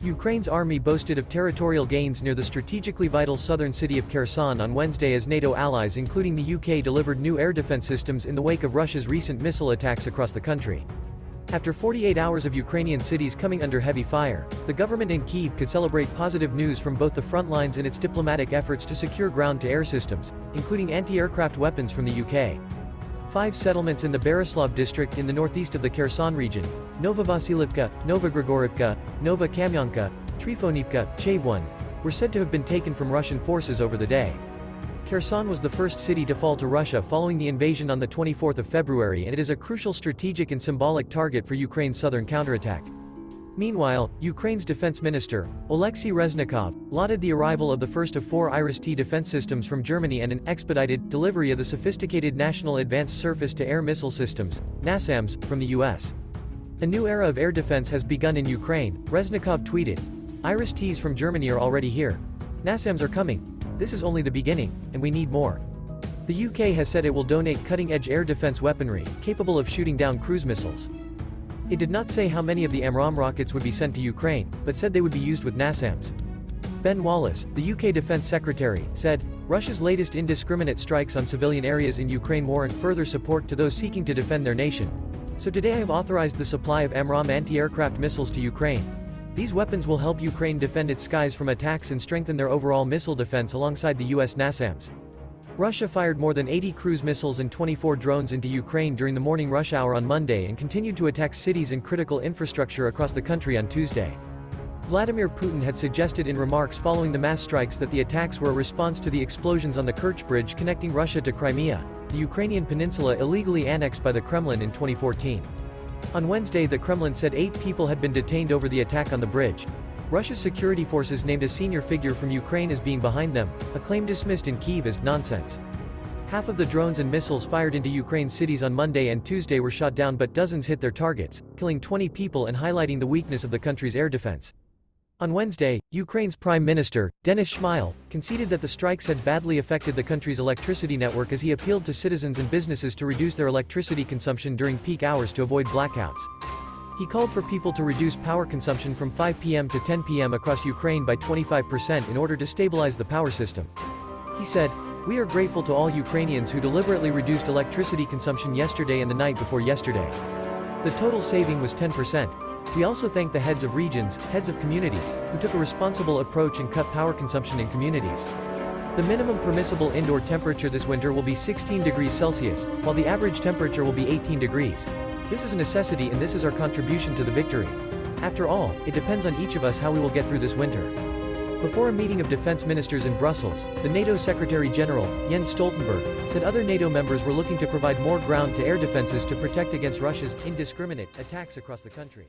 Ukraine's army boasted of territorial gains near the strategically vital southern city of Kherson on Wednesday as NATO allies including the UK delivered new air defense systems in the wake of Russia's recent missile attacks across the country. After 48 hours of Ukrainian cities coming under heavy fire, the government in Kyiv could celebrate positive news from both the front lines in its diplomatic efforts to secure ground-to-air systems, including anti-aircraft weapons from the UK. 5 settlements in the Berislav district in the northeast of the Kherson region, Nova Vasilivka, Nova Grigorivka, Nova Kamyanka, Trifonivka, Chavon, were said to have been taken from Russian forces over the day. Kherson was the first city to fall to Russia following the invasion on the 24th of February, and it is a crucial strategic and symbolic target for Ukraine's southern counterattack. Meanwhile, Ukraine's defense minister, Oleksiy Reznikov, lauded the arrival of the first of 4 Iris-T defense systems from Germany and an expedited delivery of the sophisticated National Advanced Surface-to-Air Missile Systems, NASAMS, from the U.S. A new era of air defense has begun in Ukraine, Reznikov tweeted. Iris-Ts from Germany are already here. NASAMS are coming. This is only the beginning, and we need more. The UK has said it will donate cutting-edge air defense weaponry, capable of shooting down cruise missiles. It did not say how many of the AMRAAM rockets would be sent to Ukraine, but said they would be used with NASAMS. Ben Wallace, the UK Defense Secretary, said, Russia's latest indiscriminate strikes on civilian areas in Ukraine warrant further support to those seeking to defend their nation. So today I have authorized the supply of AMRAAM anti-aircraft missiles to Ukraine. These weapons will help Ukraine defend its skies from attacks and strengthen their overall missile defense alongside the US NASAMS. Russia fired more than 80 cruise missiles and 24 drones into Ukraine during the morning rush hour on Monday and continued to attack cities and critical infrastructure across the country on Tuesday. Vladimir Putin had suggested in remarks following the mass strikes that the attacks were a response to the explosions on the Kerch Bridge connecting Russia to Crimea, the Ukrainian peninsula illegally annexed by the Kremlin in 2014. On Wednesday, the Kremlin said 8 people had been detained over the attack on the bridge. Russia's security forces named a senior figure from Ukraine as being behind them, a claim dismissed in Kyiv as nonsense. Half of the drones and missiles fired into Ukraine's cities on Monday and Tuesday were shot down, but dozens hit their targets, killing 20 people and highlighting the weakness of the country's air defense. On Wednesday, Ukraine's Prime Minister, Denis Shmyhal, conceded that the strikes had badly affected the country's electricity network as he appealed to citizens and businesses to reduce their electricity consumption during peak hours to avoid blackouts. He called for people to reduce power consumption from 5 p.m. to 10 p.m. across Ukraine by 25% in order to stabilize the power system. He said, "We are grateful to all Ukrainians who deliberately reduced electricity consumption yesterday and the night before yesterday. The total saving was 10%. We also thank the heads of regions, heads of communities, who took a responsible approach and cut power consumption in communities. The minimum permissible indoor temperature this winter will be 16 degrees Celsius, while the average temperature will be 18 degrees. This is a necessity and this is our contribution to the victory. After all, it depends on each of us how we will get through this winter." Before a meeting of defense ministers in Brussels, the NATO Secretary-General, Jens Stoltenberg, said other NATO members were looking to provide more ground-to-air defenses to protect against Russia's indiscriminate attacks across the country.